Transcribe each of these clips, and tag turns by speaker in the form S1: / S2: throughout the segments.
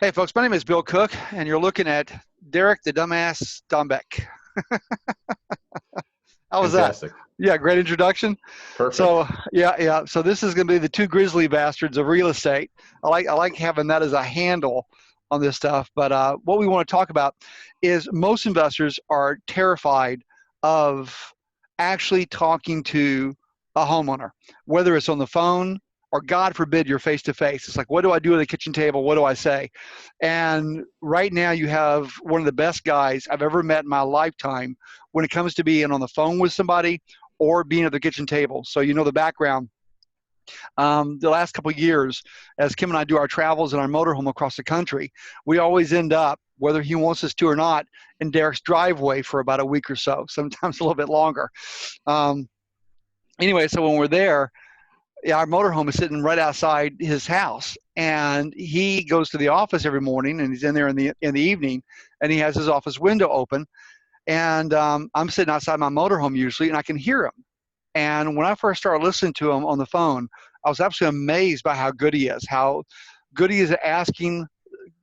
S1: Hey, folks, my name is Bill Cook, and you're looking at Derek the Dumbass Dombeck. How was that?
S2: Fantastic.
S1: Yeah, great introduction.
S2: Perfect.
S1: So, yeah. So this is going to be the two grizzly bastards of real estate. I like having that as a handle on this stuff. But what we want to talk about is most investors are terrified of actually talking to a homeowner, whether it's on the phone or God forbid you're face to face. It's like, what do I do at the kitchen table? What do I say? And right now you have one of the best guys I've ever met in my lifetime when it comes to being on the phone with somebody or being at the kitchen table. So you know the background. The last couple of years, as Kim and I do our travels in our motorhome across the country, we always end up, whether he wants us to or not, in Derek's driveway for about a week or so, sometimes a little bit longer. Um, anyway, so when we're there, yeah, our motorhome is sitting right outside his house, and he goes to the office every morning, and he's in there in the evening, and he has his office window open, and I'm sitting outside my motorhome usually, and I can hear him. And when I first started listening to him on the phone, I was absolutely amazed by how good he is at asking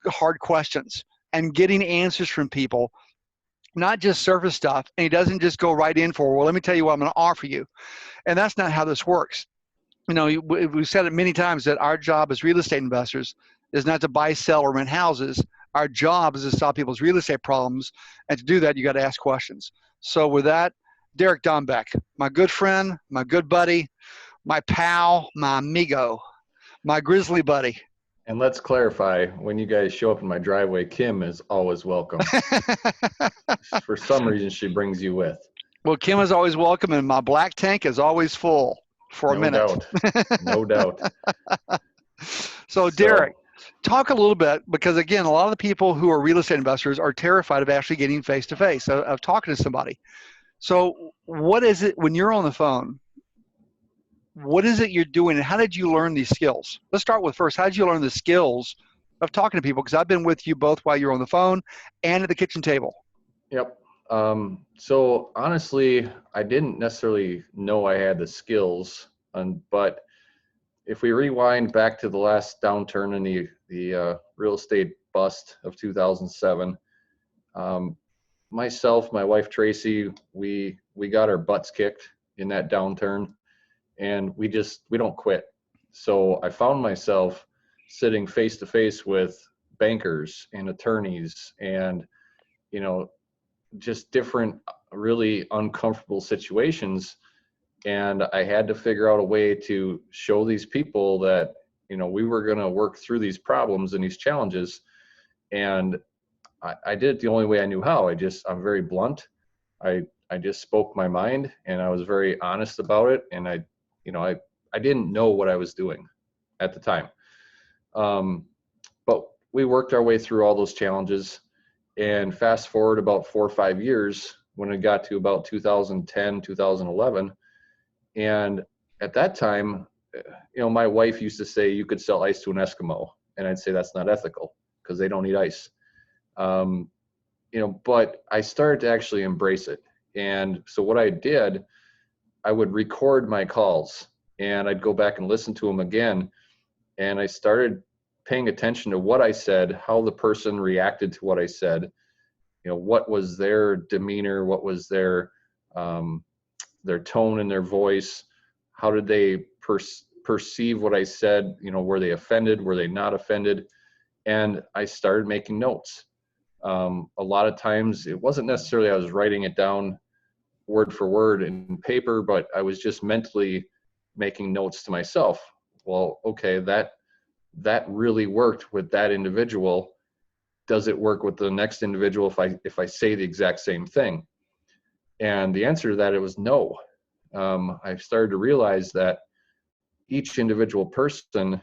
S1: hard questions and getting answers from people, not just surface stuff. And he doesn't just go right in for, well, let me tell you what I'm going to offer you. And that's not how this works. You know, we've said it many times that our job as real estate investors is not to buy, sell, or rent houses. Our job is to solve people's real estate problems. And to do that, you got to ask questions. So with that, Derek Dombeck, my good friend, my good buddy, my pal, my amigo, my grizzly buddy.
S2: And let's clarify, when you guys show up in my driveway, Kim is always welcome. For some reason, she brings you with.
S1: Well, Kim is always welcome, and my black tank is always full for a
S2: No
S1: minute.
S2: doubt. No doubt.
S1: So, Derek,
S2: So,
S1: talk a little bit, because again, a lot of the people who are real estate investors are terrified of actually getting face to face, of talking to somebody. So what is it when you're on the phone? What is it you're doing, and how did you learn these skills? Let's start with first, how did you learn the skills of talking to people? Because I've been with you both while you're on the phone and at the kitchen table.
S2: yep. So honestly, I didn't necessarily know I had the skills, but if we rewind back to the last downturn in the real estate bust of 2007, myself, my wife Tracy, we got our butts kicked in that downturn, and we don't quit. So I found myself sitting face to face with bankers and attorneys, and you know, just different really uncomfortable situations, and I had to figure out a way to show these people that we were going to work through these problems and these challenges. And I did it the only way I knew how. I'm very blunt. I just spoke my mind, and I was very honest about it. And I didn't know what I was doing at the time. But we worked our way through all those challenges, and fast forward about 4 or 5 years when it got to about 2010, 2011. And at that time, my wife used to say you could sell ice to an Eskimo. And I'd say that's not ethical because they don't eat ice. But I started to actually embrace it. And so what I did, I would record my calls and I'd go back and listen to them again. And I started paying attention to what I said, how the person reacted to what I said, what was their demeanor, what was their tone in their voice, how did they perceive what I said, were they offended, were they not offended? And I started making notes. A lot of times it wasn't necessarily I was writing it down word for word in paper, but I was just mentally making notes to myself. Well, okay, that really worked with that individual. Does it work with the next individual if I say the exact same thing? And the answer to that, it was no. I started to realize that each individual person,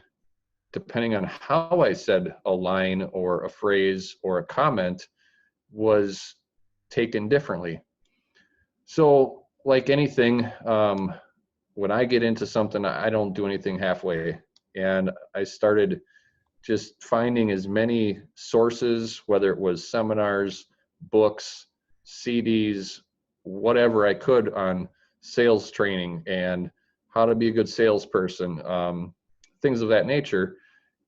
S2: depending on how I said a line or a phrase or a comment, was taken differently. So like anything, when I get into something, I don't do anything halfway. And I started just finding as many sources, whether it was seminars, books, CDs, whatever I could on sales training and how to be a good salesperson, things of that nature.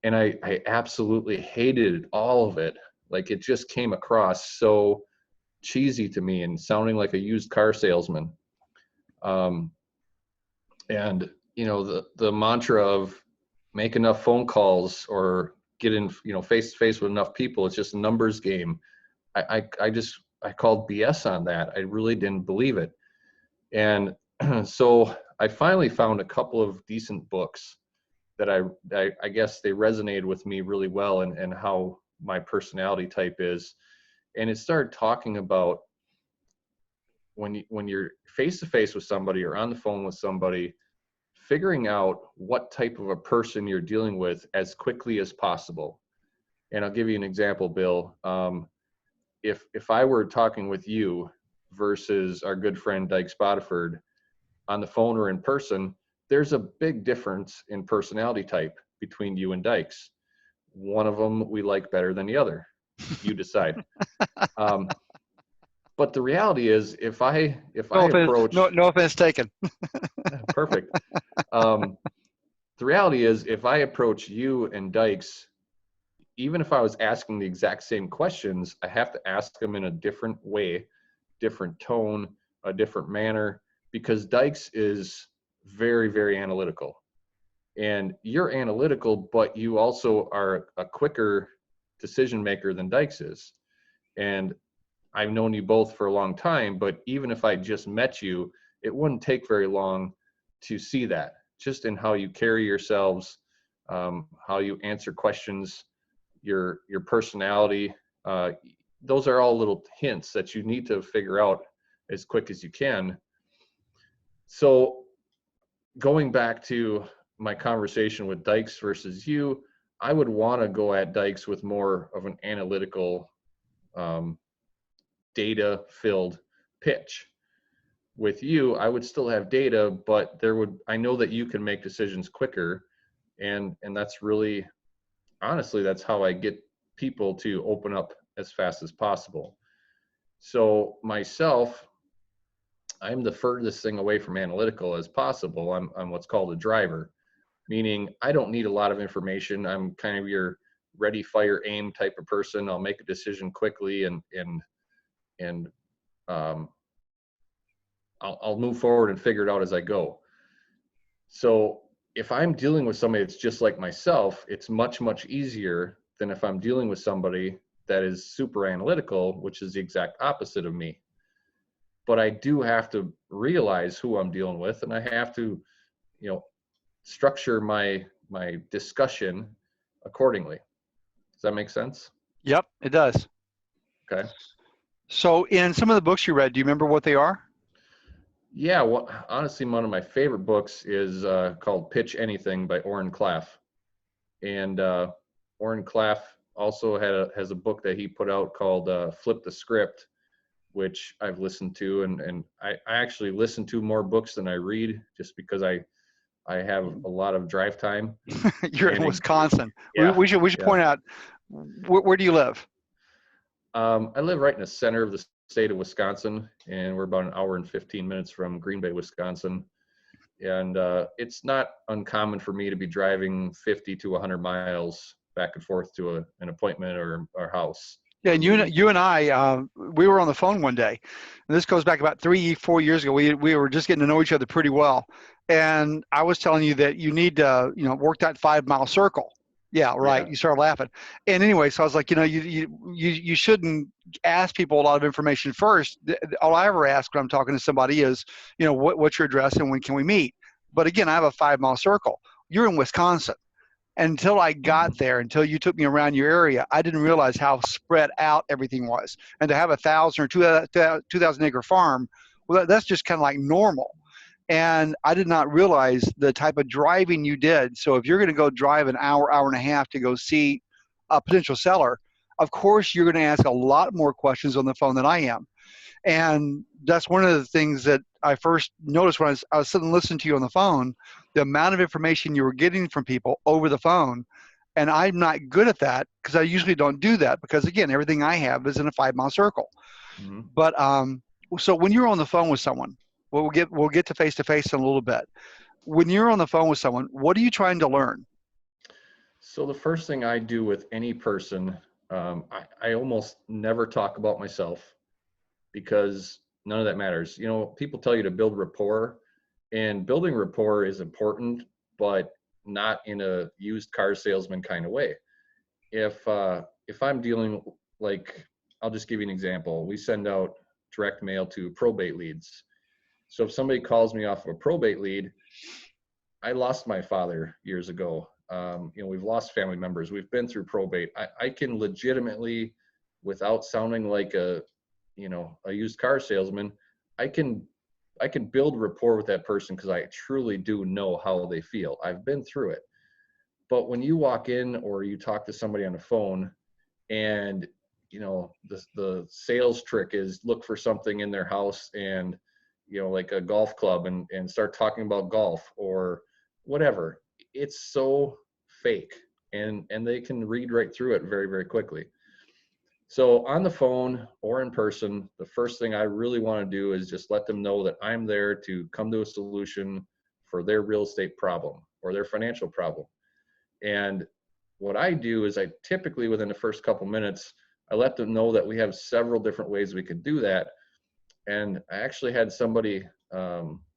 S2: And I absolutely hated all of it. Like, it just came across so cheesy to me and sounding like a used car salesman. Um, and the mantra of make enough phone calls or get in, face to face with enough people. It's just a numbers game. I called BS on that. I really didn't believe it. And so I finally found a couple of decent books that I guess they resonated with me really well, and how my personality type is. And it started talking about when you're face to face with somebody or on the phone with somebody, figuring out what type of a person you're dealing with as quickly as possible. And I'll give you an example, Bill. If I were talking with you versus our good friend Dyke Spotiford on the phone or in person, there's a big difference in personality type between you and Dykes. One of them we like better than the other. You decide. But the reality is, if I approach,
S1: no offense taken.
S2: perfect. The reality is, if I approach you and Dykes, even if I was asking the exact same questions, I have to ask them in a different way, different tone, a different manner, because Dykes is very, very analytical. And you're analytical, but you also are a quicker decision maker than Dykes is. And I've known you both for a long time, but even if I just met you, it wouldn't take very long to see that, just in how you carry yourselves, how you answer questions, your personality. Those are all little hints that you need to figure out as quick as you can. So going back to my conversation with Dykes versus you, I would want to go at Dykes with more of an analytical, data-filled pitch. With you, I would still have data, but I know that you can make decisions quicker, and that's really, honestly, that's how I get people to open up as fast as possible. So myself, I'm the furthest thing away from analytical as possible. I'm what's called a driver, meaning I don't need a lot of information. I'm kind of your ready, fire, aim type of person. I'll make a decision quickly, and I'll move forward and figure it out as I go. So if I'm dealing with somebody that's just like myself, it's much, much easier than if I'm dealing with somebody that is super analytical, which is the exact opposite of me. But I do have to realize who I'm dealing with, and I have to, structure my discussion accordingly. Does that make sense?
S1: Yep, it does.
S2: Okay.
S1: So in some of the books you read, do you remember what they are?
S2: Yeah, well, honestly, one of my favorite books is called Pitch Anything by Oren Klaff. And Oren Klaff also has a book that he put out called Flip the Script, which I've listened to. And I actually listen to more books than I read, just because I have a lot of drive time.
S1: You're in Wisconsin.
S2: Yeah,
S1: we should point out, where do you live?
S2: I live right in the center of the state of Wisconsin, and we're about an hour and 15 minutes from Green Bay, Wisconsin. And it's not uncommon for me to be driving 50 to 100 miles back and forth to an appointment or our house.
S1: Yeah, and you and I, we were on the phone one day, and this goes back about 3-4 years ago. We were just getting to know each other pretty well, and I was telling you that you need to, work that 5-mile circle. Yeah, right.
S2: Yeah.
S1: You started laughing, and anyway, so I was like, you shouldn't ask people a lot of information first. All I ever ask when I'm talking to somebody is, what's your address and when can we meet? But again, I have a 5-mile circle. You're in Wisconsin. Until I got there, until you took me around your area, I didn't realize how spread out everything was. And to have 1,000 or 2,000 acre farm, well, that's just kind of like normal. And I did not realize the type of driving you did. So if you're going to go drive an hour, hour and a half to go see a potential seller, of course you're going to ask a lot more questions on the phone than I am. And that's one of the things that I first noticed when I was sitting listening to you on the phone, the amount of information you were getting from people over the phone. And I'm not good at that, because I usually don't do that, because again, everything I have is in a 5-mile circle. Mm-hmm. But so when you're on the phone with someone, we'll get to face in a little bit. When you're on the phone with someone, what are you trying to learn?
S2: So the first thing I do with any person, I almost never talk about myself because none of that matters. You know, people tell you to build rapport, and building rapport is important, but not in a used car salesman kind of way. If I'm dealing, like, I'll just give you an example. We send out direct mail to probate leads. So if somebody calls me off of a probate lead, I lost my father years ago. You know, we've lost family members. We've been through probate. I can legitimately, without sounding like a, you know, a used car salesman, I can I can build rapport with that person because I truly do know how they feel. I've been through it. But when you walk in or you talk to somebody on the phone and you know the sales trick is look for something in their house and you know like a golf club and start talking about golf or whatever, it's so fake and they can read right through it very, very quickly. So on the phone or in person, the first thing I really want to do is just let them know that I'm there to come to a solution for their real estate problem or their financial problem. And what I do is I typically within the first couple minutes, I let them know that we have several different ways we could do that. And I actually had somebody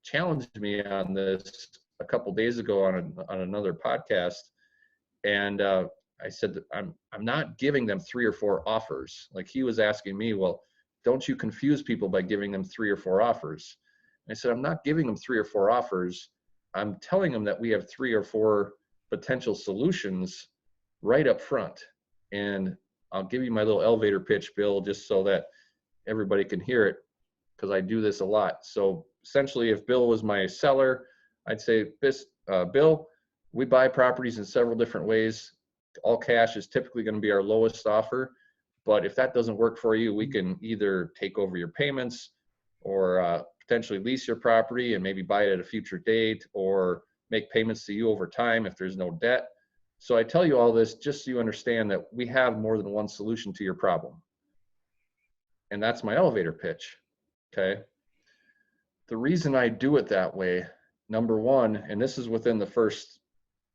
S2: challenge me on this a couple days ago on another podcast. And I said that I'm not giving them 3 or 4 offers. Like he was asking me, well, don't you confuse people by giving them 3 or 4 offers? And I said, I'm not giving them 3 or 4 offers. I'm telling them that we have 3 or 4 potential solutions right up front. And I'll give you my little elevator pitch, Bill, just so that everybody can hear it, because I do this a lot. So essentially, if Bill was my seller, I'd say, Bill, we buy properties in several different ways. All cash is typically going to be our lowest offer. But if that doesn't work for you, we can either take over your payments or potentially lease your property and maybe buy it at a future date or make payments to you over time if there's no debt. So I tell you all this just so you understand that we have more than one solution to your problem. And that's my elevator pitch, okay? The reason I do it that way, number one, and this is within the first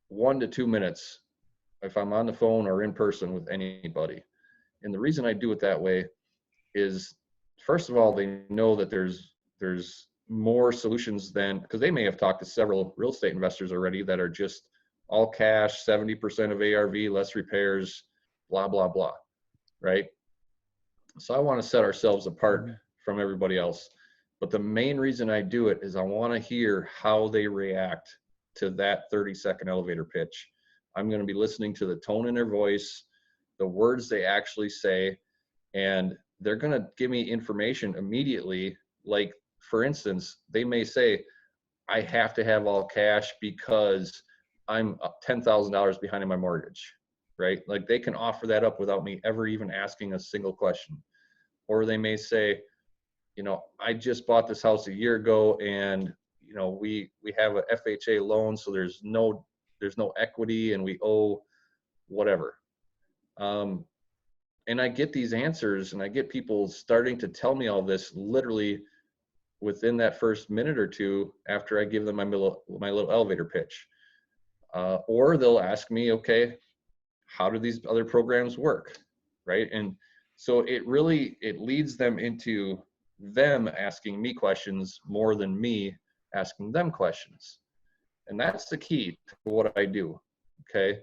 S2: 1 to 2 minutes, if I'm on the phone or in person with anybody. And the reason I do it that way is, first of all, they know that there's more solutions than, because they may have talked to several real estate investors already that are just all cash, 70% of ARV, less repairs, blah, blah, blah, right? So I want to set ourselves apart from everybody else. But the main reason I do it is I want to hear how they react to that 30-second elevator pitch. I'm going to be listening to the tone in their voice, the words they actually say, and they're going to give me information immediately. Like, for instance, they may say, I have to have all cash because I'm $10,000 behind in my mortgage, right? Like they can offer that up without me ever even asking a single question. Or they may say, you know, I just bought this house a year ago and, you know, we have a FHA loan, so there's no equity and we owe whatever. And I get these answers and I get people starting to tell me all this literally within that first minute or two after I give them my little elevator pitch. Or they'll ask me, okay, how do these other programs work, right? And so it leads them into them asking me questions more than me asking them questions. And that's the key to what I do, okay?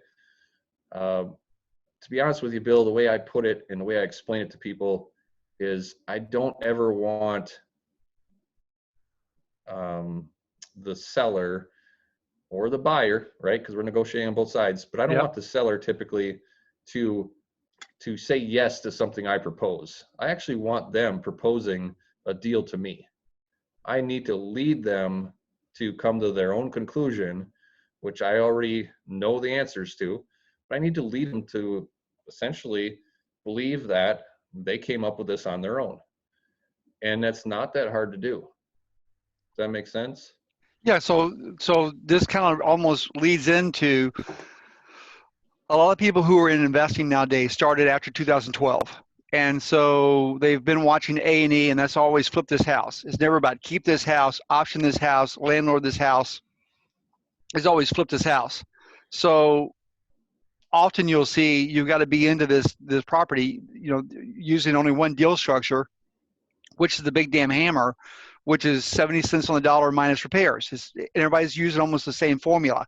S2: To be honest with you, Bill, the way I put it and the way I explain it to people is I don't ever want the seller or the buyer, right? Because we're negotiating on both sides, but I don't want the seller typically to say yes to something I propose. I actually want them proposing a deal to me. I need to lead them to come to their own conclusion, which I already know the answers to, but I need to lead them to essentially believe that they came up with this on their own. And that's not that hard to do. Does that make sense?
S1: Yeah, so this kind of almost leads into a lot of people who are in investing nowadays started after 2012. And so they've been watching A&E, and that's always flip this house. It's never about keep this house, option this house, landlord this house. It's always flip this house. So often you'll see you've got to be into this property, using only one deal structure, which is the big damn hammer, which is 70 cents on the dollar minus repairs. Everybody's using almost the same formula.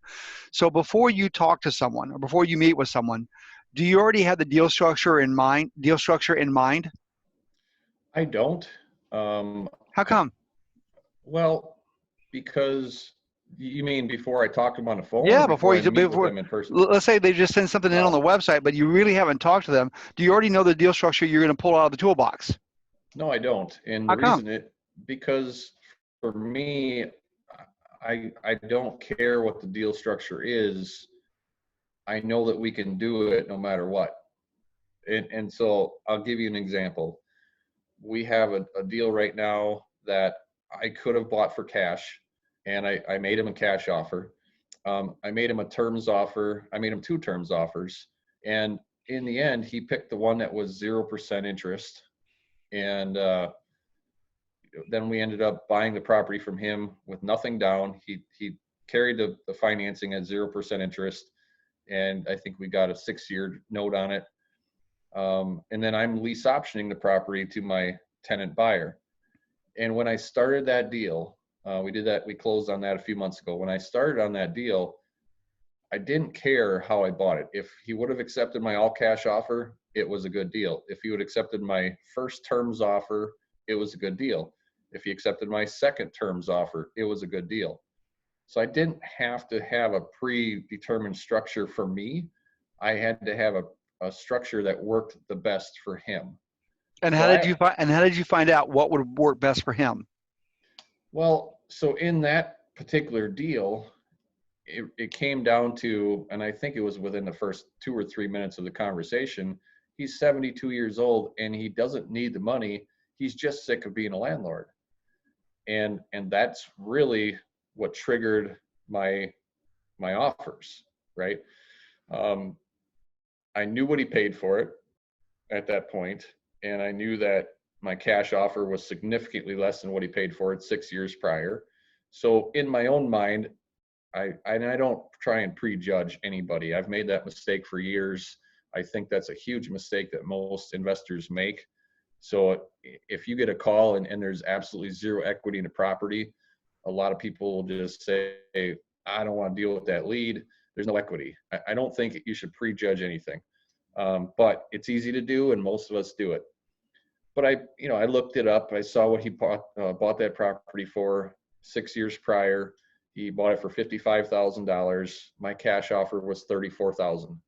S1: So before you talk to someone or before you meet with someone, do you already have the deal structure in mind?
S2: I don't.
S1: How come?
S2: Well, because you mean before I talk to them on the phone or
S1: Yeah, before
S2: before I
S1: you
S2: meet with
S1: before
S2: them in person?
S1: let's say they just send something in on the
S2: Oh,
S1: website, but you really haven't talked to them. Do you already know the deal structure you're going to pull out of the toolbox?
S2: no, I don't. And
S1: How
S2: the
S1: come?
S2: reason because for me, I don't care what the deal structure is. I know that we can do it no matter what. And so I'll give you an example. We have a deal right now that I could have bought for cash, and I made him a cash offer. I made him a terms offer. I made him two terms offers. And in the end, he picked the one that was 0% interest. And then we ended up buying the property from him with nothing down. He carried the financing at 0% interest. And I think we got a 6-year note on it. And then I'm lease optioning the property to my tenant buyer. And when I started that deal, we closed on that a few months ago. When I started on that deal, I didn't care how I bought it. If he would have accepted my all cash offer, it was a good deal. If he would have accepted my first terms offer, it was a good deal. If he accepted my second terms offer, it was a good deal. So I didn't have to have a predetermined structure for me. I had to have a structure that worked the best for him.
S1: And
S2: So
S1: how did you find out what would work best for him?
S2: so in that particular deal, it came down to, and I think it was within the first 2 or 3 minutes of the conversation, he's 72 years old and he doesn't need the money. He's just sick of being a landlord. And that's really what triggered my offers, right? Um, I knew what he paid for it at that point, and I knew that my cash offer was significantly less than what he paid for it 6 years prior. So in my own mind, I don't try and prejudge anybody. I've made that mistake for years. I think that's a huge mistake that most investors make. So if you get a call and there's absolutely zero equity in the property, a lot of people will just say, hey, I don't want to deal with that lead. There's no equity. I don't think you should prejudge anything. But it's easy to do, and most of us do it. But I looked it up. I saw what he bought that property for 6 years prior. He bought it for $55,000. My cash offer was $34,000.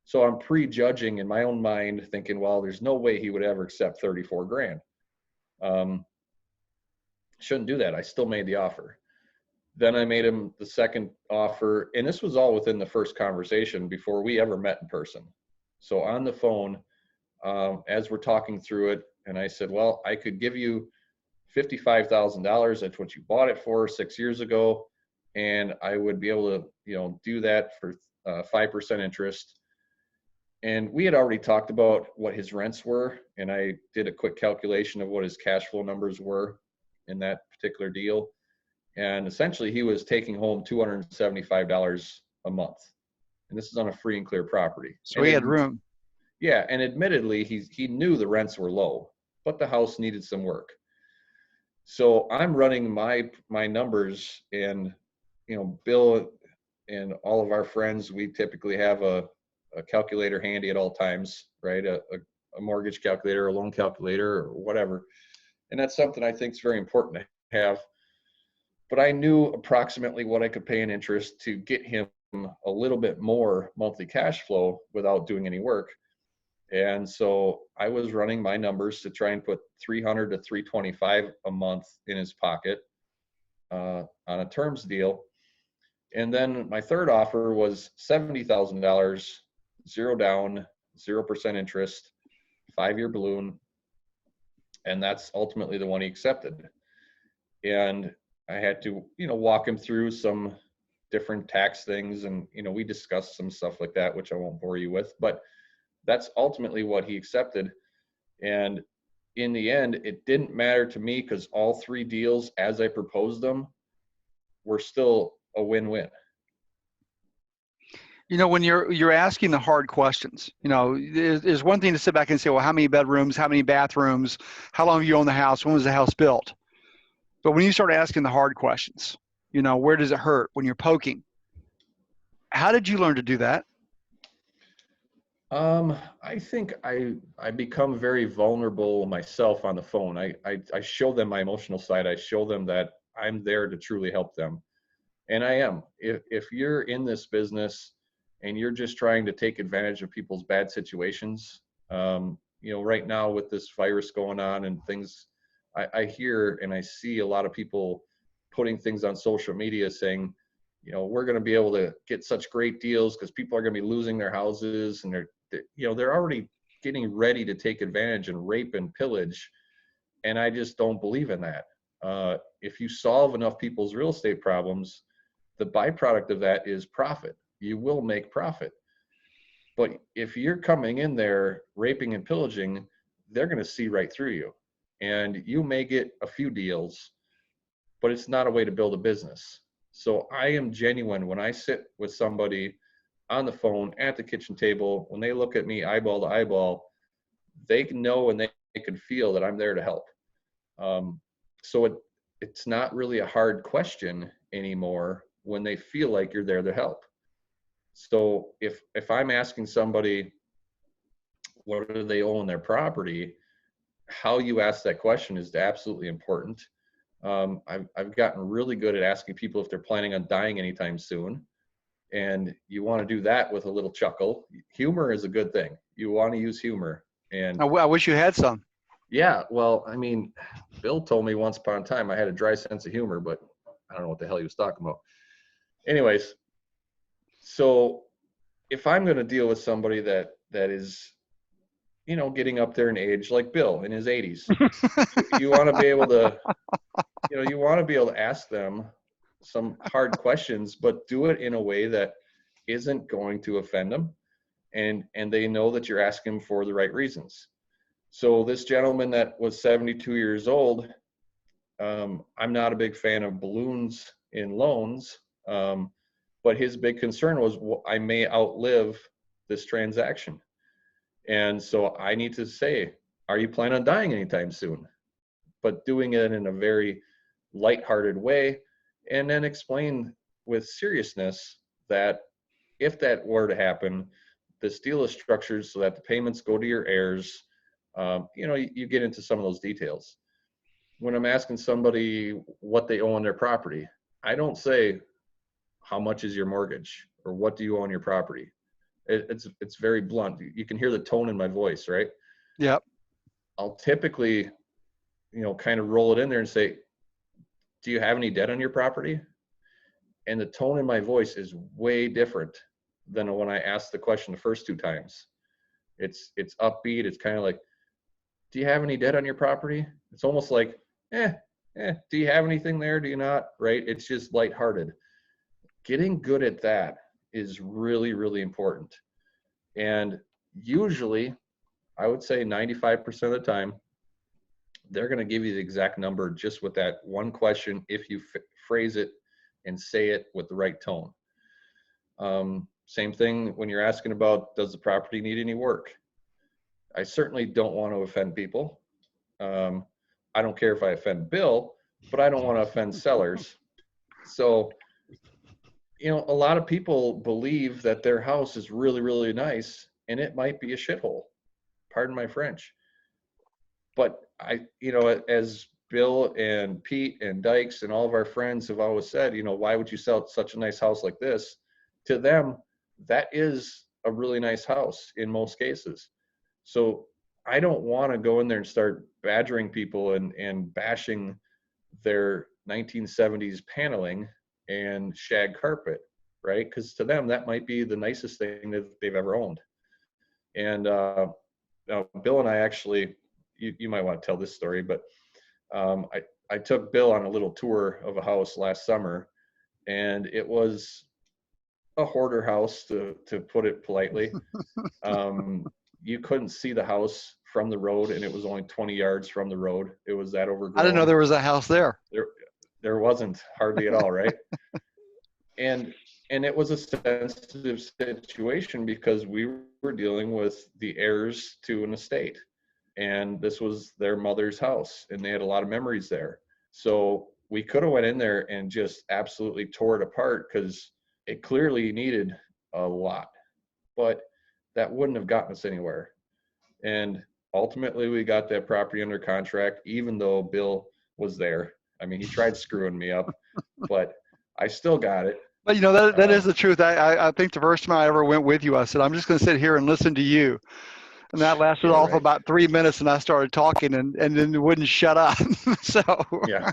S2: So I'm prejudging in my own mind, thinking, well, there's no way he would ever accept 34 grand. Shouldn't do that. I still made the offer. Then I made him the second offer, and this was all within the first conversation before we ever met in person. So on the phone, as we're talking through it, and I said, well, I could give you $55,000. That's what you bought it for 6 years ago. And I would be able to, do that for 5% interest. And we had already talked about what his rents were. And I did a quick calculation of what his cash flow numbers were in that particular deal. And essentially he was taking home $275 a month. And this is on a free and clear property.
S1: So he had room.
S2: Yeah, and admittedly, he knew the rents were low, but the house needed some work. So I'm running my numbers, and Bill and all of our friends, we typically have a calculator handy at all times, right? A mortgage calculator, a loan calculator, or whatever. And that's something I think is very important to have. But I knew approximately what I could pay in interest to get him a little bit more monthly cash flow without doing any work. And so I was running my numbers to try and put $300 to $325 a month in his pocket on a terms deal. And then my third offer was $70,000, zero down, 0% interest, 5-year balloon. And that's ultimately the one he accepted. And I had to, walk him through some different tax things. And, we discussed some stuff like that, which I won't bore you with, but that's ultimately what he accepted. And in the end, it didn't matter to me because all three deals, as I proposed them, were still a win-win.
S1: When you're asking the hard questions, there's one thing to sit back and say, well, how many bedrooms, how many bathrooms, how long have you owned the house, when was the house built? But when you start asking the hard questions, where does it hurt when you're poking? How did you learn to do that?
S2: I think I become very vulnerable myself on the phone. I show them my emotional side. I show them that I'm there to truly help them. And I am. If you're in this business and you're just trying to take advantage of people's bad situations, right now with this virus going on and things, I hear and I see a lot of people putting things on social media saying, we're going to be able to get such great deals because people are going to be losing their houses, and they're already getting ready to take advantage and rape and pillage. And I just don't believe in that. If you solve enough people's real estate problems, the byproduct of that is profit. You will make profit. But if you're coming in there raping and pillaging, they're going to see right through you. And you may get a few deals, but it's not a way to build a business. So I am genuine when I sit with somebody on the phone at the kitchen table. When they look at me eyeball to eyeball, they can know and they can feel that I'm there to help. So it's not really a hard question anymore when they feel like you're there to help. So if I'm asking somebody what do they own their property, how you ask that question is absolutely important. I've gotten really good at asking people if they're planning on dying anytime soon. And you want to do that with a little chuckle. Humor is a good thing. You want to use humor. And
S1: I wish you had some.
S2: yeah, well, I mean, Bill told me once upon a time I had a dry sense of humor, but I don't know what the hell he was talking about. Anyways, so if I'm going to deal with somebody that is, getting up there in age, like Bill in his 80s, you want to be able to, you want to be able to ask them some hard questions, but do it in a way that isn't going to offend them, and they know that you're asking for the right reasons. So this gentleman that was 72 years old, I'm not a big fan of balloons in loans, but his big concern was, well, I may outlive this transaction. And so I need to say, are you planning on dying anytime soon? But doing it in a very lighthearted way, and then explain with seriousness that if that were to happen, this deal is structured so that the payments go to your heirs. You get into some of those details. When I'm asking somebody what they owe on their property, I don't say, how much is your mortgage, or what do you owe on your property? It's very blunt. You can hear the tone in my voice, right?
S1: Yep.
S2: I'll typically, kind of roll it in there and say, do you have any debt on your property? And the tone in my voice is way different than when I asked the question the first two times. It's upbeat. It's kind of like, do you have any debt on your property? It's almost like, do you have anything there? Do you not? Right? It's just lighthearted. Getting good at that is really, really important. And usually, I would say 95% of the time, they're going to give you the exact number just with that one question if you phrase it and say it with the right tone. Same thing when you're asking about, does the property need any work? I certainly don't want to offend people. I don't care if I offend Bill, but I don't want to offend sellers. So, a lot of people believe that their house is really, really nice, and it might be a shithole. Pardon my French. But as Bill and Pete and Dykes and all of our friends have always said, why would you sell such a nice house like this? To them, that is a really nice house in most cases. So I don't want to go in there and start badgering people and bashing their 1970s paneling and shag carpet, right? Because to them, that might be the nicest thing that they've ever owned. And Bill and I actually, you might want to tell this story, but I took Bill on a little tour of a house last summer, and it was a hoarder house, to put it politely. You couldn't see the house from the road, and it was only 20 yards from the road. It was that overgrown.
S1: I didn't know there was a house there.
S2: There wasn't hardly at all, right? And And it was a sensitive situation because we were dealing with the heirs to an estate. And this was their mother's house, and they had a lot of memories there. So we could have went in there and just absolutely tore it apart because it clearly needed a lot, but that wouldn't have gotten us anywhere. And ultimately we got that property under contract, even though Bill was there. I mean, he tried screwing me up, but I still got it.
S1: But you know, that is the truth. I think the first time I ever went with you, I said, I'm just going to sit here and listen to you. And that lasted
S2: Yeah,
S1: all for
S2: right.
S1: about 3 minutes, and I started talking, and then it wouldn't shut up. So
S2: Yeah,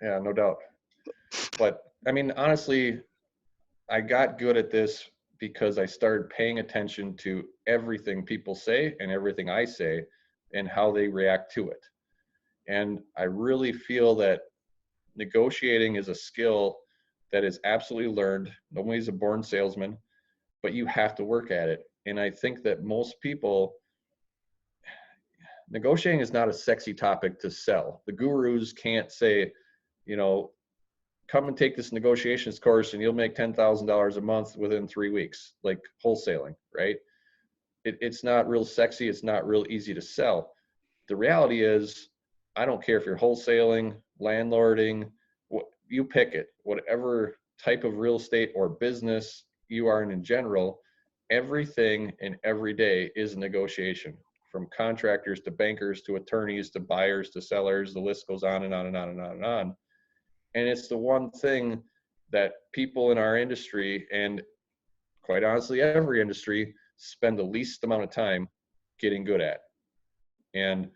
S2: yeah, no doubt. But I mean, honestly, I got good at this because I started paying attention to everything people say and everything I say and how they react to it. And I really feel that negotiating is a skill that is absolutely learned. Nobody's a born salesman, but you have to work at it. And I think that most people, negotiating is not a sexy topic to sell. The gurus can't say, you know, come and take this negotiations course and you'll make $10,000 a month within 3 weeks, like wholesaling, right? It's not real sexy. It's not real easy to sell. The reality is, I don't care if you're wholesaling, landlording, you pick it, whatever type of real estate or business you are in general, everything and every day is a negotiation, from contractors to bankers to attorneys to buyers to sellers. The list goes on and on and on and on and on. And it's the one thing that people in our industry, and quite honestly, every industry, spend the least amount of time getting good at. And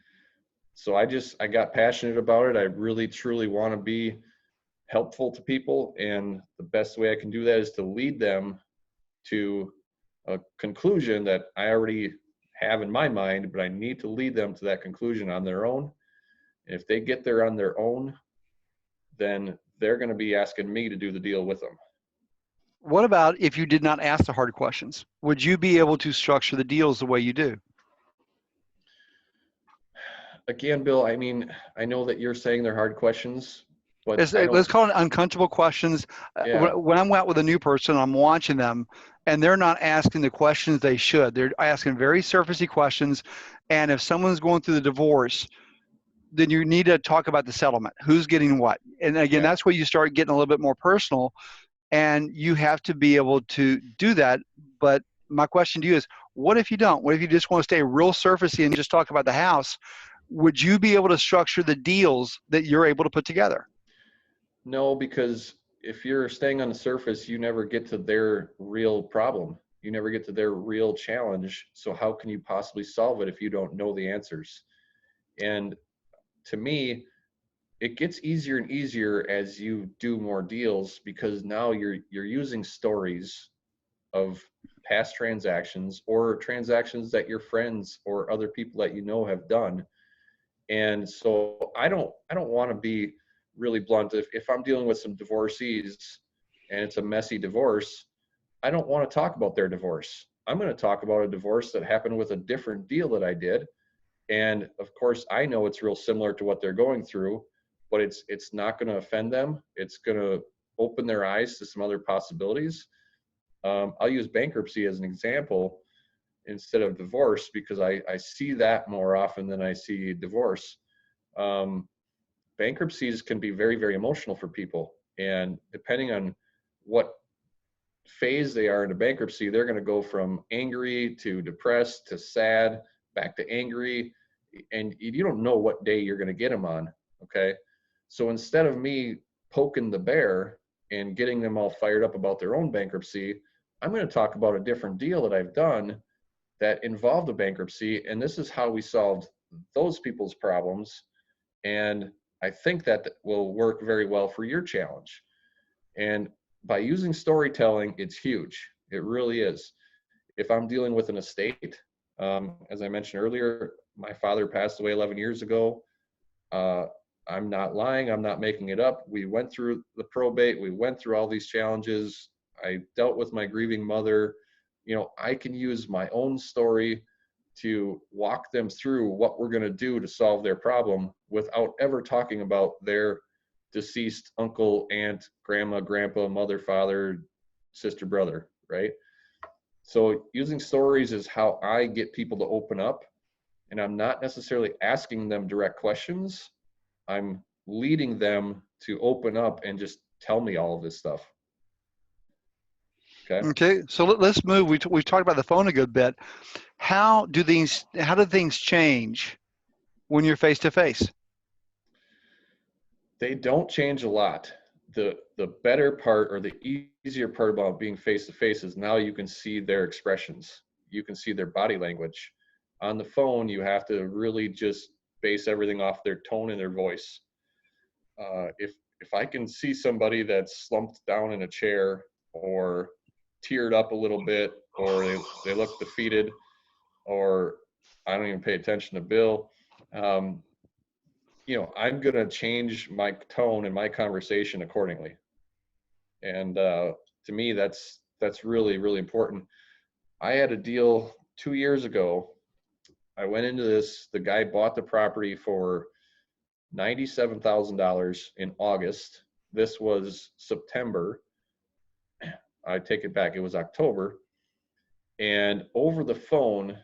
S2: so I got passionate about it. I really, truly want to be helpful to people. And the best way I can do that is to lead them to a conclusion that I already have in my mind, but I need to lead them to that conclusion on their own. And if they get there on their own, then they're going to be asking me to do the deal with them.
S1: what about if you did not ask the hard questions? Would you be able to structure the deals the way you do?
S2: Again, Bill, I mean, I know that you're saying they're hard questions, but I
S1: Let's
S2: don't,
S1: call it uncomfortable questions.
S2: yeah,
S1: When I'm out with a new person, I'm watching them, and they're not asking the questions they should. They're asking very surfacey questions. And if someone's going through the divorce, then you need to talk about the settlement. Who's getting what? And again,
S2: yeah.
S1: that's where you start getting a little bit more personal, and you have to be able to do that. But my question to you is, what if you don't? What if you just want to stay real surfacey and just talk about the house? Would you be able to structure the deals that you're able to put together?
S2: No, because if you're staying on the surface, you never get to their real problem. You never get to their real challenge. So how can you possibly solve it if you don't know the answers? And to me, it gets easier and easier as you do more deals because now you're using stories of past transactions or transactions that your friends or other people that you know have done. And so I don't want to be really blunt. If I'm dealing with some divorcees and it's a messy divorce, I don't want to talk about their divorce. I'm going to talk about a divorce that happened with a different deal that I did. And of course, I know it's real similar to what they're going through, but it's not going to offend them. It's going to open their eyes to some other possibilities. I'll use bankruptcy as an example instead of divorce because I see that more often than I see divorce. Um, Bankruptcies can be very, very emotional for people. And depending on what phase they are in a bankruptcy, they're going to go from angry to depressed to sad, back to angry. And you don't know what day you're going to get them on. Okay. So instead of me poking the bear and getting them all fired up about their own bankruptcy, I'm going to talk about a different deal that I've done that involved a bankruptcy. And this is how we solved those people's problems. And I think that will work very well for your challenge. And by using storytelling, it's huge. It really is. If I'm dealing with an estate, as I mentioned earlier, my father passed away 11 years ago. Uh, I'm not lying. I'm not making it up. We went through the probate. We went through all these challenges. I dealt with my grieving mother. I can use my own story to walk them through what we're going to do to solve their problem without ever talking about their deceased uncle, aunt, grandma, grandpa, mother, father, sister, brother, right? So using stories is how I get people to open up, and I'm not necessarily asking them direct questions. I'm leading them to open up and just tell me all of this stuff. Okay.
S1: Okay, so let's move. We've talked about the phone a good bit. How do things change when you're face to face?
S2: They don't change a lot. The better part, or the easier part about being face to face, is now you can see their expressions. You can see their body language. On the phone, you have to really just base everything off their tone and their voice. If I can see somebody that's slumped down in a chair, or teared up a little bit, or they look defeated, or I don't even pay attention to Bill, I'm going to change my tone and my conversation accordingly. And to me, that's really, really important. I had a deal 2 years ago. I went into this, the guy bought the property for $97,000 in August. This was September. I take it back, it was October. And over the phone,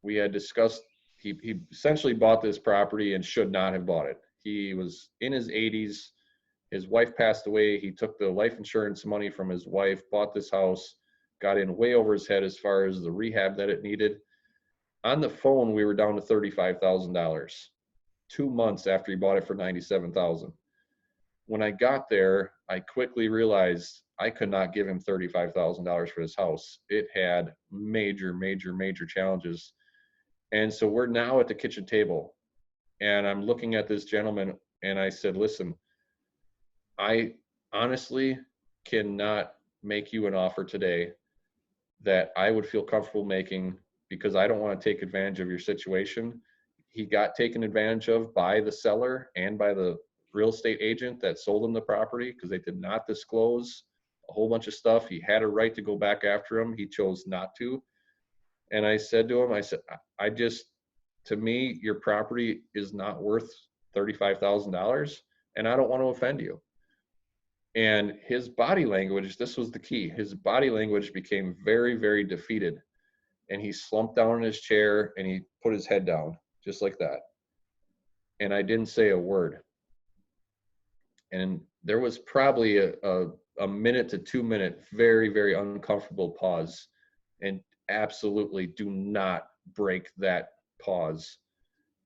S2: we had discussed, he essentially bought this property and should not have bought it. He was in his 80s. His wife passed away. He took the life insurance money from his wife, bought this house, got in way over his head as far as the rehab that it needed. On the phone, we were down to $35,000, 2 months after he bought it for $97,000. When I got there, I quickly realized I could not give him $35,000 for this house. It had major, major, major challenges. And so we're now at the kitchen table, and I'm looking at this gentleman, and I said, listen, I honestly cannot make you an offer today that I would feel comfortable making, because I don't want to take advantage of your situation. He got taken advantage of by the seller and by the real estate agent that sold him the property, because they did not disclose a whole bunch of stuff. He had a right to go back after him. He chose not to. And I said to him, to me, your property is not worth $35,000, and I don't want to offend you. And his body language, this was the key. His body language became very, very defeated. And he slumped down in his chair and he put his head down just like that. And I didn't say a word. And there was probably a minute to 2 minute, very, very uncomfortable pause. And absolutely do not break that pause.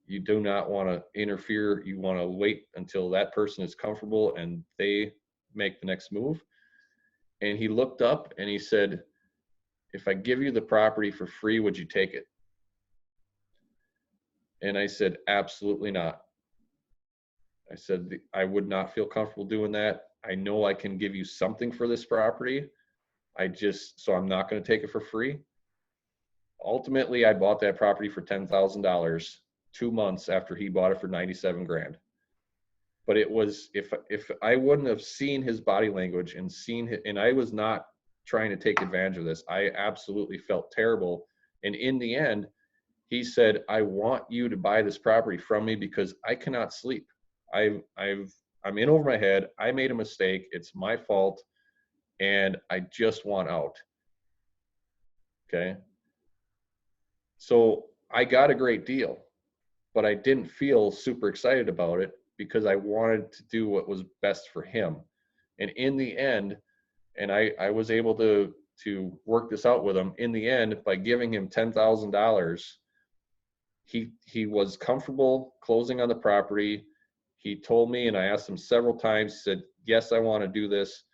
S2: You do not want to interfere. You want to wait until that person is comfortable and they make the next move. And he looked up and he said, if I give you the property for free, would you take it? And I said, absolutely not. I said, I would not feel comfortable doing that. I know I can give you something for this property. So I'm not going to take it for free. Ultimately, I bought that property for $10,000 2 months after he bought it for 97 grand. But it was, if I wouldn't have seen his body language and I was not trying to take advantage of this, I absolutely felt terrible. And in the end, he said, I want you to buy this property from me because I cannot sleep. I'm in over my head. I made a mistake. It's my fault. And I just want out. Okay. So I got a great deal, but I didn't feel super excited about it because I wanted to do what was best for him. And in the end, and I was able to work this out with him. In the end, by giving him $10,000, he was comfortable closing on the property. He told me, and I asked him several times, he said, yes, I want to do this.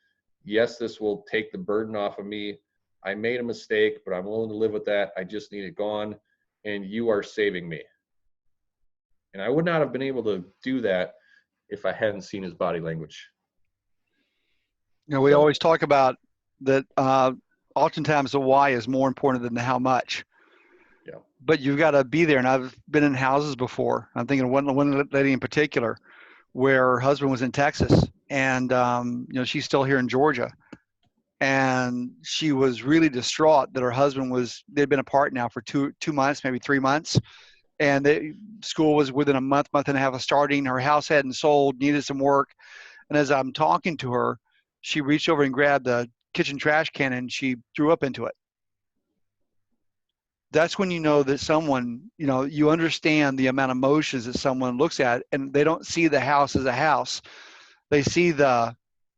S2: Yes, this will take the burden off of me. I made a mistake, but I'm willing to live with that. I just need it gone, and you are saving me. And I would not have been able to do that if I hadn't seen his body language.
S1: We always talk about that. Oftentimes the why is more important than the how much.
S2: Yeah.
S1: But you've got to be there. And I've been in houses before. I'm thinking of one lady in particular, where her husband was in Texas, and she's still here in Georgia, and she was really distraught that her husband they'd been apart now for two months, maybe 3 months, and school was within a month and a half of starting. Her house hadn't sold, needed some work, and as I'm talking to her, she reached over and grabbed a kitchen trash can and she threw up into it. That's when you know that someone, you understand the amount of emotions that someone looks at, and they don't see the house as a house. They see the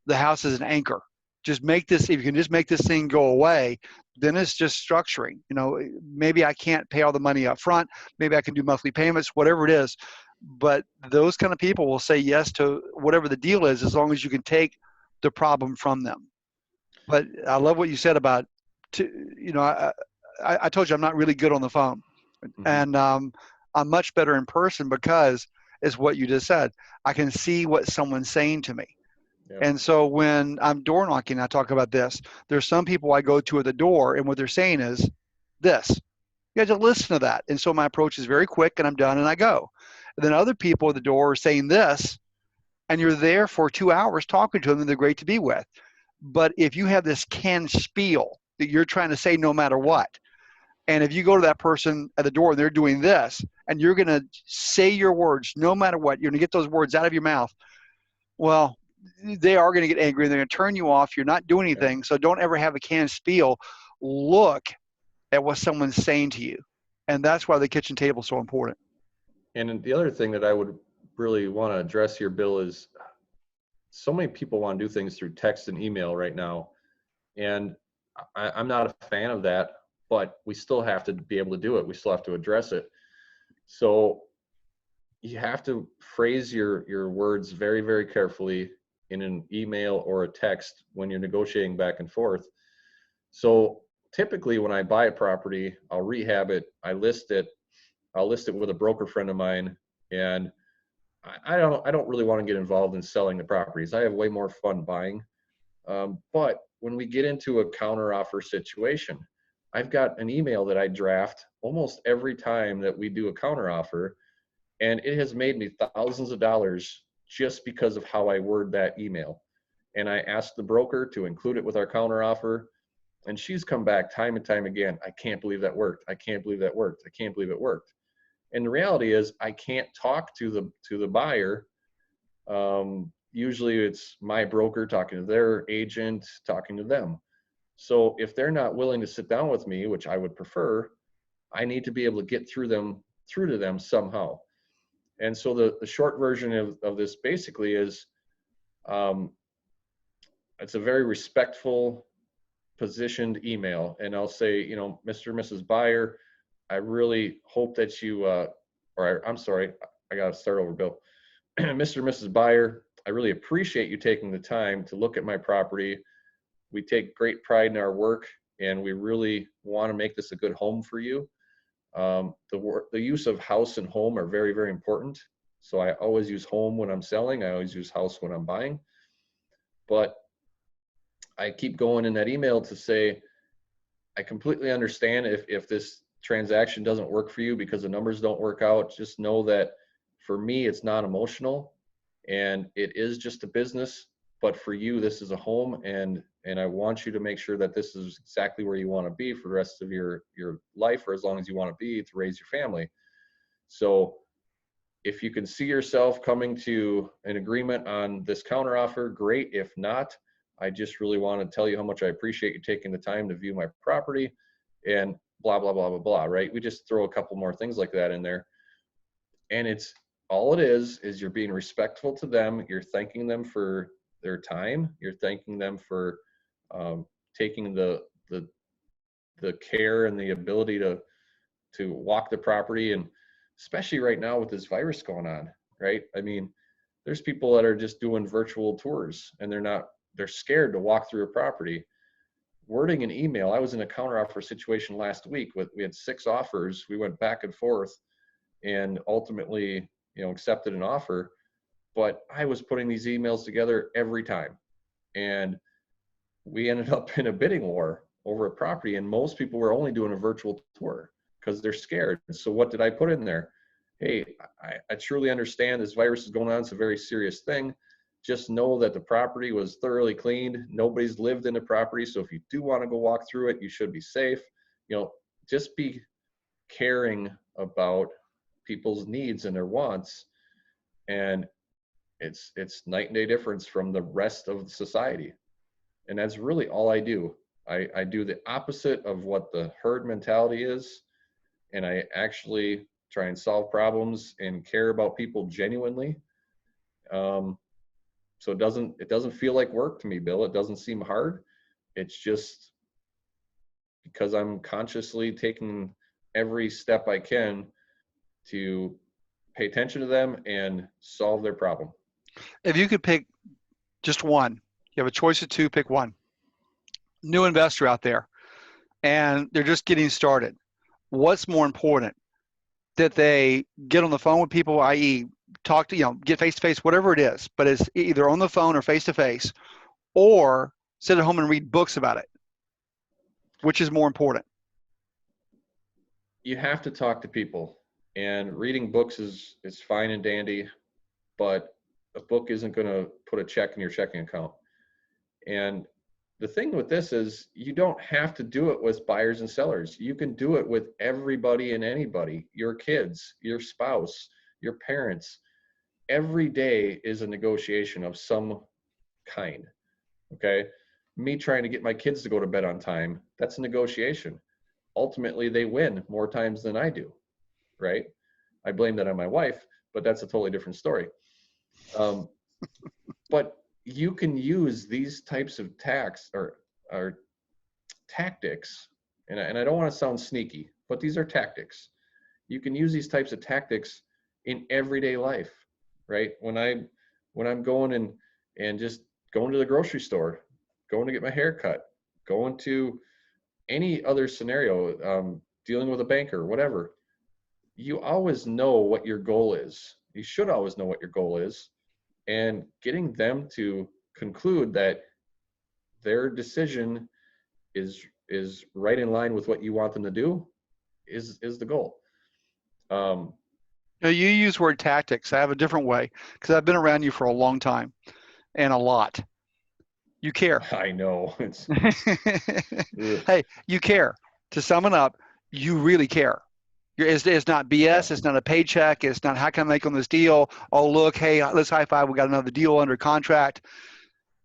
S1: house as an anchor. Just make this, if you can just make this thing go away, then it's just structuring. Maybe I can't pay all the money up front. Maybe I can do monthly payments, whatever it is. But those kind of people will say yes to whatever the deal is, as long as you can take the problem from them. But I love what you said about, I told you I'm not really good on the phone, and I'm much better in person because it's what you just said. I can see what someone's saying to me.
S2: Yep.
S1: And so when I'm door knocking, I talk about this. There's some people I go to at the door, and what they're saying is this. You have to listen to that. And so my approach is very quick, and I'm done, and I go. And then other people at the door are saying this, and you're there for 2 hours talking to them, and they're great to be with. But if you have this canned spiel that you're trying to say no matter what, and if you go to that person at the door and they're doing this, and you're going to say your words no matter what, you're going to get those words out of your mouth, well, they are going to get angry and they're going to turn you off. You're not doing anything. So don't ever have a canned spiel. Look at what someone's saying to you. And that's why the kitchen table is so important.
S2: And the other thing that I would really want to address here, Bill, is so many people want to do things through text and email right now. And I'm not a fan of that, but we still have to be able to do it. We still have to address it. So you have to phrase your words very, very carefully in an email or a text when you're negotiating back and forth. So typically when I buy a property, I'll rehab it, I'll list it with a broker friend of mine, and I don't really want to get involved in selling the properties. I have way more fun buying. But when we get into a counteroffer situation, I've got an email that I draft almost every time that we do a counteroffer, and it has made me thousands of dollars just because of how I word that email. And I asked the broker to include it with our counteroffer, and she's come back time and time again. I can't believe that worked. I can't believe that worked. I can't believe it worked. And the reality is I can't talk to the buyer. Usually it's my broker talking to their agent, talking to them. So if they're not willing to sit down with me, which I would prefer, I need to be able to get through to them somehow. And so the short version of this basically is, it's a very respectful, positioned email. And I'll say, Mr. and Mrs. Buyer, I really hope that you, I'm sorry, I got to start over, Bill. Mr. and Mrs. Buyer, I really appreciate you taking the time to look at my property. We take great pride in our work, and we really want to make this a good home for you. The use of house and home are very, very important. So I always use home when I'm selling. I always use house when I'm buying. But I keep going in that email to say, I completely understand if this transaction doesn't work for you because the numbers don't work out. Just know that for me, it's not emotional, and it is just a business. But for you, this is a home, and I want you to make sure that this is exactly where you want to be for the rest of your life, or as long as you want to be to raise your family. So if you can see yourself coming to an agreement on this counteroffer, great. If not, I just really want to tell you how much I appreciate you taking the time to view my property, and blah, blah, blah, blah, blah, right? We just throw a couple more things like that in there. And it's all it is you're being respectful to them. You're thanking them for their time. You're thanking them for taking the care and the ability to walk the property. And especially right now with this virus going on, right? I mean, there's people that are just doing virtual tours, and they're scared to walk through a property. Wording an email, I was in a counteroffer situation last week we had 6 offers. We went back and forth and ultimately, accepted an offer. But I was putting these emails together every time, and we ended up in a bidding war over a property, and most people were only doing a virtual tour because they're scared. So what did I put in there? Hey, I truly understand this virus is going on. It's a very serious thing. Just know that the property was thoroughly cleaned. Nobody's lived in the property. So if you do want to go walk through it, you should be safe. Just be caring about people's needs and their wants. And it's night and day difference from the rest of society. And that's really all I do. I do the opposite of what the herd mentality is, and I actually try and solve problems and care about people genuinely. Um, so it doesn't feel like work to me, Bill. It doesn't seem hard. It's just because I'm consciously taking every step I can to pay attention to them and solve their problem.
S1: If you could pick just one, you have a choice of two, pick one. New investor out there, and they're just getting started. What's more important? That they get on the phone with people, i.e., talk to, get face to face, whatever it is, but it's either on the phone or face to face, or sit at home and read books about it. Which is more important?
S2: You have to talk to people, and reading books is fine and dandy, but a book isn't going to put a check in your checking account. And the thing with this is you don't have to do it with buyers and sellers. You can do it with everybody and anybody, your kids, your spouse, your parents. Every day is a negotiation of some kind. Okay. Me trying to get my kids to go to bed on time, that's a negotiation. Ultimately, they win more times than I do. Right. I blame that on my wife, but that's a totally different story. But you can use these types of or tactics, and I don't want to sound sneaky, but these are tactics. You can use these types of tactics in everyday life, right? When I'm going and just going to the grocery store, going to get my hair cut, going to any other scenario, dealing with a banker, whatever, you always know what your goal is. You should always know what your goal is, and getting them to conclude that their decision is right in line with what you want them to do is the goal. Um,
S1: You use word tactics. I have a different way because I've been around you for a long time and a lot. You care.
S2: I know it's ugh,
S1: Hey, you care. To sum it up, you really care. It's not
S2: yeah.
S1: BS. It's not a paycheck. It's not how can I make on this deal. Oh, look, hey, let's high five. We got another deal under contract.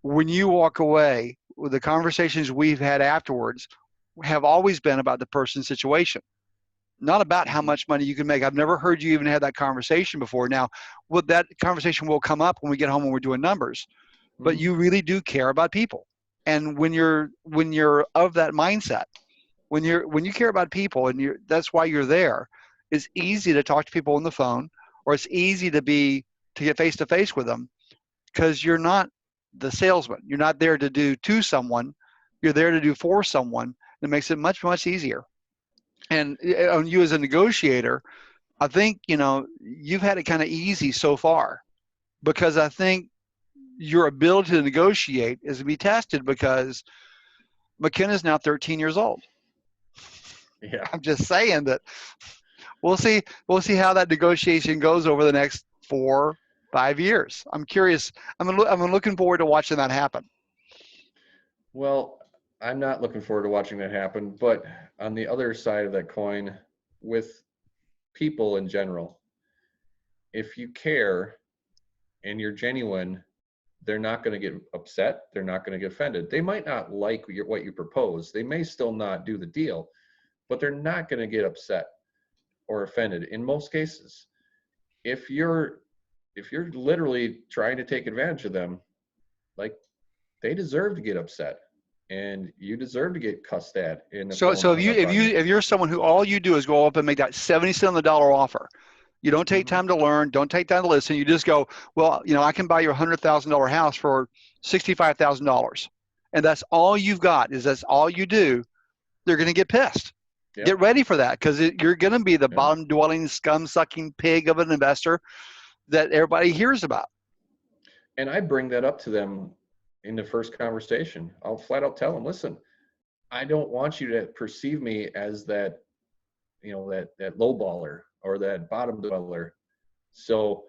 S1: When you walk away, with the conversations we've had afterwards have always been about the person's situation, not about how
S2: Mhm.
S1: much money you can make. I've never heard you even have that conversation before. Now, well, that conversation will come up when we get home when we're doing numbers, but
S2: Mhm.
S1: you really do care about people. And when you're of that mindset, when you care about people and that's why you're there, it's easy to talk to people on the phone, or it's easy to get face to face with them because you're not the salesman. You're not there to do to someone. You're there to do for someone. It makes it much, much easier. And on you as a negotiator, I think, you've had it kind of easy so far because I think your ability to negotiate is to be tested because McKenna's now 13 years old.
S2: Yeah.
S1: I'm just saying that we'll see how that negotiation goes over the next 4, 5 years. I'm curious. I'm looking forward to watching that happen.
S2: Well, I'm not looking forward to watching that happen, but on the other side of that coin, with people in general, if you care and you're genuine, they're not going to get upset. They're not going to get offended. They might not like what you propose. They may still not do the deal, but they're not going to get upset or offended in most cases. If you're if you're literally trying to take advantage of them, like, they deserve to get upset, and you deserve to get cussed at in the
S1: So
S2: phone
S1: so if
S2: hung
S1: you
S2: up
S1: if
S2: on
S1: you
S2: you.
S1: if you're someone who all you do is go up and make that 70 cent on the dollar offer, you don't take
S2: Hmm.
S1: time to learn, don't take time to listen. You just go, well, I can buy you $100,000 house for $65,000, and that's all you've got. Is that's all you do? They're going to get pissed. Get
S2: Yep.
S1: ready for that because you're going to be the
S2: Yeah.
S1: bottom dwelling, scum sucking pig of an investor that everybody hears about.
S2: And I bring that up to them in the first conversation. I'll flat out tell them, listen, I don't want you to perceive me as that, that low baller or that bottom dweller. So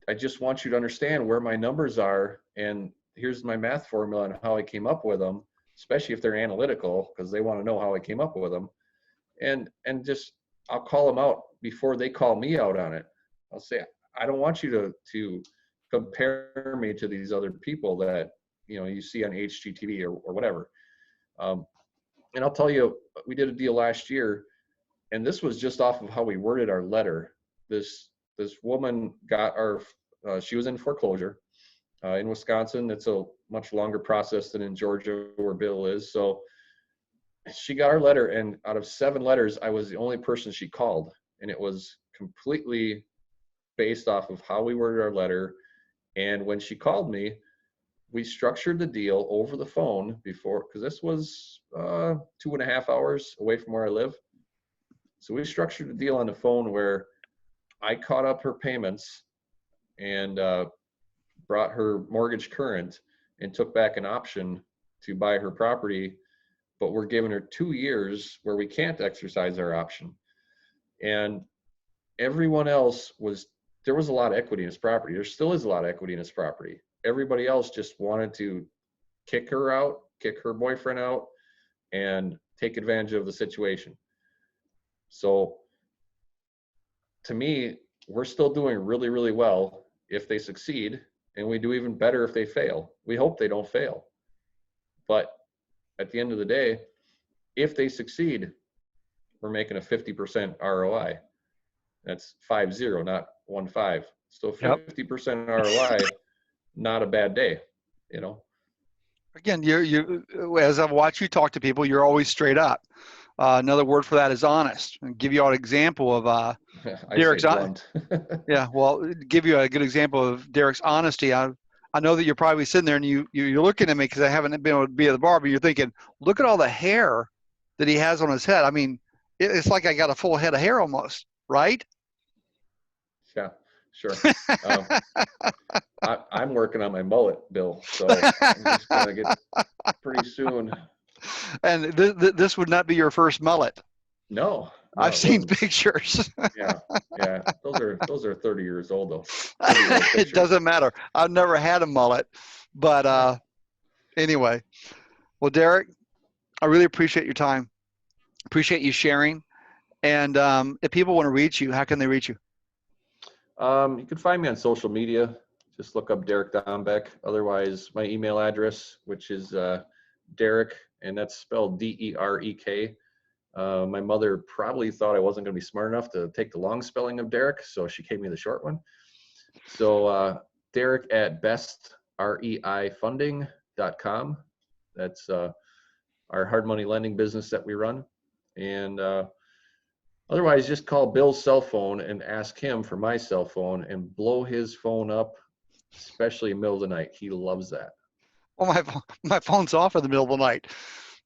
S2: I just want you to understand where my numbers are, and here's my math formula and how I came up with them, especially if they're analytical, because they want to know how I came up with them. And just, I'll call them out before they call me out on it. I'll say, I don't want you to compare me to these other people that you see on HGTV or whatever. And I'll tell you, we did a deal last year, and this was just off of how we worded our letter. This woman got she was in foreclosure in Wisconsin. It's a much longer process than in Georgia where Bill is. So she got our letter, and out of 7 letters, I was the only person she called, and it was completely based off of how we worded our letter. And when she called me, we structured the deal over the phone before, because this was 2.5 hours away from where I live. So we structured the deal on the phone where I caught up her payments and brought her mortgage current and took back an option to buy her property, but we're giving her 2 years where we can't exercise our option. And everyone else there was a lot of equity in this property. There still is a lot of equity in this property. Everybody else just wanted to kick her out, kick her boyfriend out, and take advantage of the situation. So to me, we're still doing really, really well if they succeed, and we do even better if they fail. We hope they don't fail. But at the end of the day, if they succeed, we're making a 50% ROI. That's 50, not 15. So 50% ROI, not a bad day,
S1: Again, you as I've watched you talk to people, you're always straight up. Another word for that is honest. And give you an example of Derek's yeah, well, give you a good example of Derek's honesty. I know that you're probably sitting there and you're looking at me because I haven't been able to be at the bar, but you're thinking, look at all the hair that he has on his head. I mean, it's like I got a full head of hair almost, right?
S2: Yeah, sure. I'm working on my mullet, Bill. So I'm just gonna get pretty soon.
S1: And this would not be your first mullet.
S2: No,
S1: I've seen pictures.
S2: Yeah. Those are 30 years old though.
S1: It doesn't matter. I've never had a mullet, but anyway. Well, Derek, I really appreciate your time. Appreciate you sharing. And if people want to reach you, how can they reach you?
S2: You can find me on social media. Just look up Derek Dombeck. Otherwise, my email address, which is Derek, and that's spelled DEREK. My mother probably thought I wasn't going to be smart enough to take the long spelling of Derek, so she gave me the short one. So Derek at bestreifunding.com. That's our hard money lending business that we run. And otherwise, just call Bill's cell phone and ask him for my cell phone and blow his phone up, especially in the middle of the night. He loves that.
S1: Well, my phone's off in the middle of the night.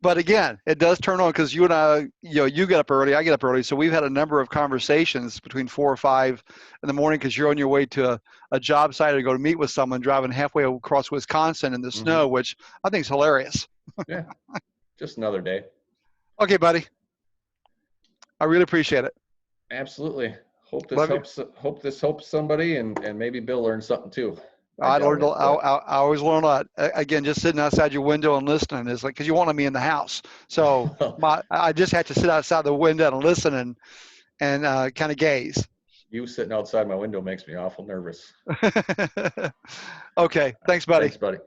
S1: But again, it does turn on because you and I, you get up early, I get up early. So we've had a number of conversations between 4 or 5 in the morning because you're on your way to a job site or go to meet with someone driving halfway across Wisconsin in the snow, which I think is hilarious.
S2: Yeah, just another day.
S1: Okay, buddy. I really appreciate it.
S2: Absolutely. Hope this helps somebody, and maybe Bill learned something too.
S1: I always learn a lot. Again, just sitting outside your window and listening is like, because you wanted me in the house. So I just had to sit outside the window and listen and kind of gaze.
S2: You sitting outside my window makes me awful nervous.
S1: Okay. Thanks, buddy.
S2: Thanks, buddy.